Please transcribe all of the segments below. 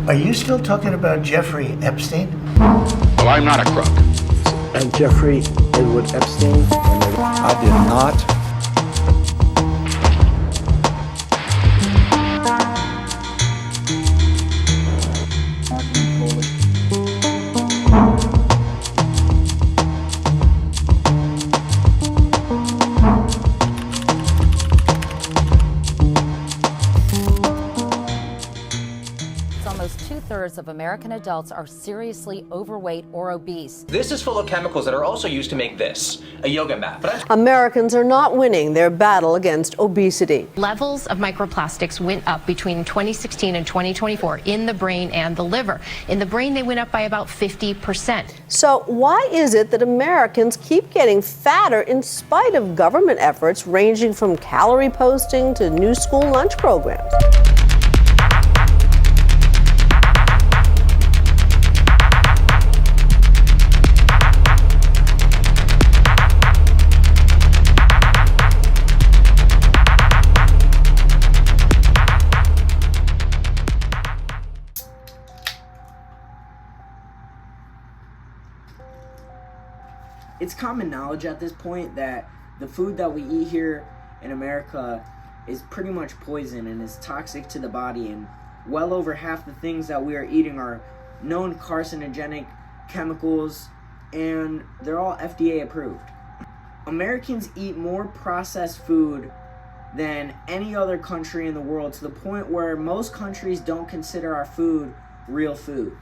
Are you still talking about Jeffrey Epstein? Well, I'm not a crook. And Jeffrey Edward Epstein? I did not. Almost two-thirds of American adults are seriously overweight or obese. This is full of chemicals that are also used to make this, a yoga mat. Americans are not winning their battle against obesity. Levels of microplastics went up between 2016 and 2024 in the brain and the liver. In the brain, they went up by about 50%. So why is it that Americans keep getting fatter in spite of government efforts ranging from calorie posting to new school lunch programs? It's common knowledge at this point that the food that we eat here in America is pretty much poison and is toxic to the body, and well over half the things that we are eating are known carcinogenic chemicals, and they're all FDA approved. Americans eat more processed food than any other country in the world, to the point where most countries don't consider our food real food.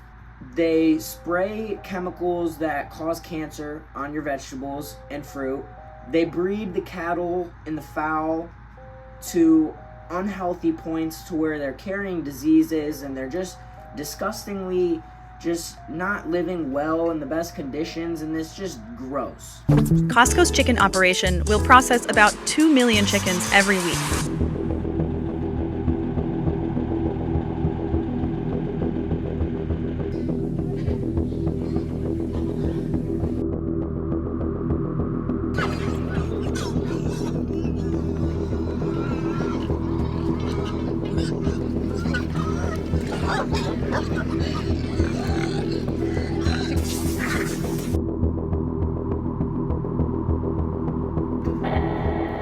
They spray chemicals that cause cancer on your vegetables and fruit. They breed the cattle and the fowl to unhealthy points to where they're carrying diseases, and they're just disgustingly just not living well in the best conditions, and it's just gross. Costco's chicken operation will process about 2 million chickens every week.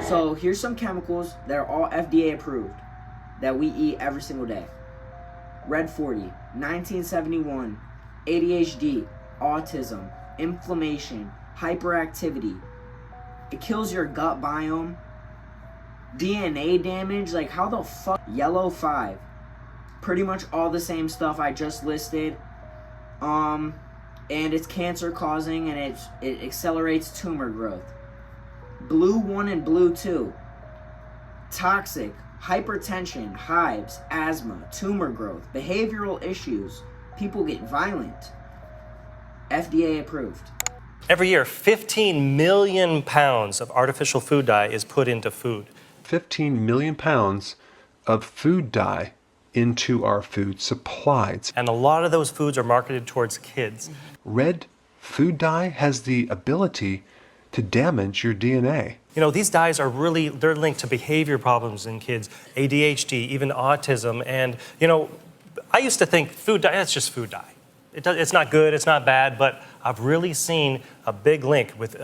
So here's some chemicals that are all FDA approved that we eat every single day. Red 40, 1971, ADHD, autism, inflammation, hyperactivity. It kills your gut biome. DNA damage, like how the fuck? Yellow 5. Pretty much all the same stuff I just listed. And it's cancer causing, and it accelerates tumor growth. Blue 1 and Blue 2. Toxic, hypertension, hives, asthma, tumor growth, behavioral issues. People get violent. FDA approved. Every year, 15 million pounds of artificial food dye is put into food. 15 million pounds of food dye into our food supplies. And a lot of those foods are marketed towards kids. Red food dye has the ability to damage your DNA. You know, these dyes are they're linked to behavior problems in kids, ADHD, even autism. And, you know, I used to think food dye, that's just food dye. It's not good, it's not bad, but I've really seen a big link with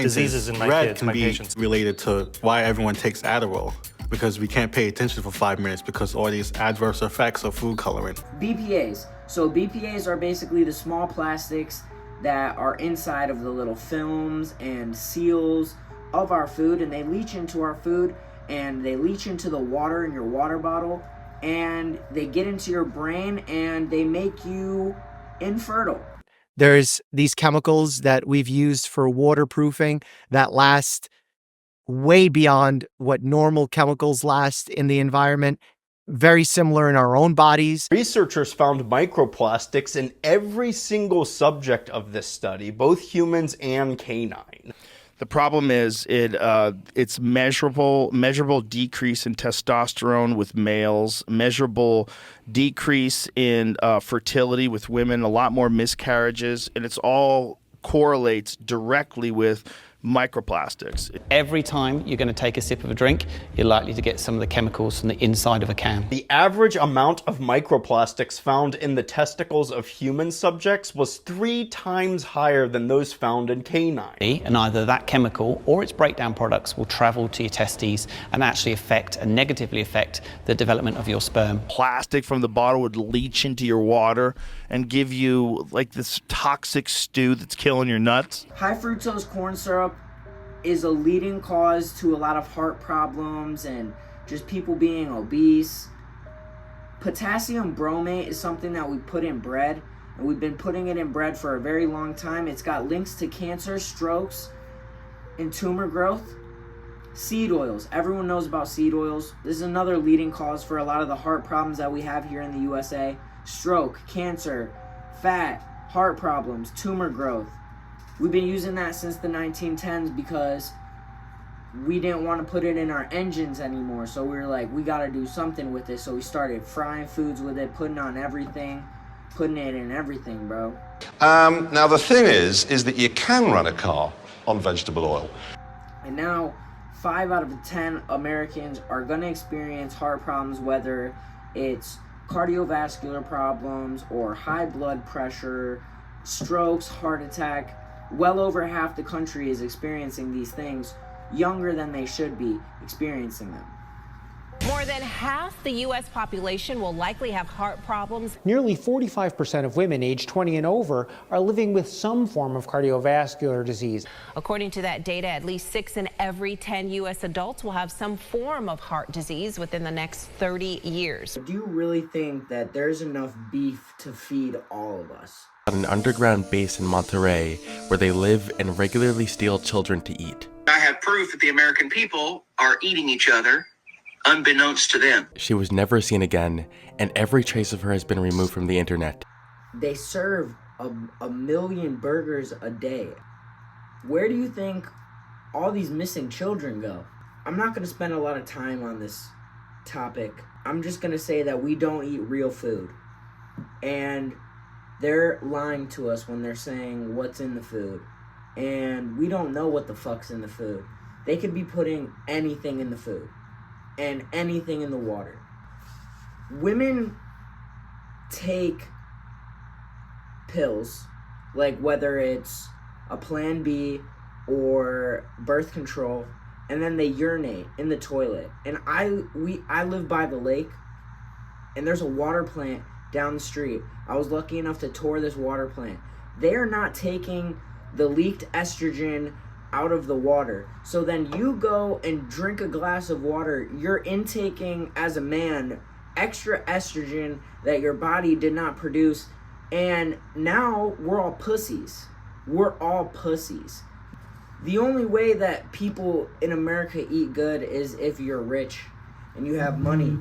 diseases in my kids, my patients. Red can be related to why everyone takes Adderall, because we can't pay attention for 5 minutes because all these adverse effects of food coloring. BPAs. So BPAs are basically the small plastics that are inside of the little films and seals of our food, and they leach into our food, and they leach into the water in your water bottle, and they get into your brain, and they make you infertile. There's these chemicals that we've used for waterproofing that last way beyond what normal chemicals last in the environment. Very similar in our own bodies. Researchers found microplastics in every single subject of this study, both humans and canine. The problem is it's measurable decrease in testosterone with males, measurable decrease in fertility with women, a lot more miscarriages, and it's all correlates directly with microplastics. Every time you're going to take a sip of a drink, you're likely to get some of the chemicals from the inside of a can. The average amount of microplastics found in the testicles of human subjects was 3 times higher than those found in canine. And either that chemical or its breakdown products will travel to your testes and actually affect and negatively affect the development of your sperm. Plastic from the bottle would leach into your water and give you like this toxic stew that's killing your nuts. High fructose corn syrup is a leading cause to a lot of heart problems and just people being obese. Potassium bromate is something that we put in bread, and we've been putting it in bread for a very long time. It's got links to cancer, strokes, and tumor growth. Seed oils. Everyone knows about seed oils. This is another leading cause for a lot of the heart problems that we have here in the USA. Stroke, cancer, fat, heart problems, tumor growth. We've been using that since the 1910s because we didn't want to put it in our engines anymore. So we were like, we got to do something with it. So we started frying foods with it, putting on everything, putting it in everything, bro. Now the thing is that you can run a car on vegetable oil. And now 5 out of 10 Americans are going to experience heart problems, whether it's cardiovascular problems or high blood pressure, strokes, heart attack. Well over half the country is experiencing these things younger than they should be experiencing them. More than half the U.S. population will likely have heart problems. Nearly 45% of women aged 20 and over are living with some form of cardiovascular disease. According to that data, at least 6 in every 10 U.S. adults will have some form of heart disease within the next 30 years. Do you really think that there's enough beef to feed all of us? An underground base in Monterey where they live and regularly steal children to eat. I have proof that the American people are eating each other unbeknownst to them. She was never seen again, and every trace of her has been removed from the internet. They serve a million burgers a day. Where do you think all these missing children go? I'm not going to spend a lot of time on this topic. I'm just going to say that we don't eat real food. And they're lying to us when they're saying what's in the food. And we don't know what the fuck's in the food. They could be putting anything in the food and anything in the water. Women take pills, like whether it's a Plan B or birth control, and then they urinate in the toilet. And I live by the lake, and there's a water plant down the street. I was lucky enough to tour this water plant. They are not taking the leaked estrogen out of the water. So then you go and drink a glass of water, you're intaking as a man extra estrogen that your body did not produce, and now we're all pussies. We're all pussies. The only way that people in America eat good is if you're rich and you have money.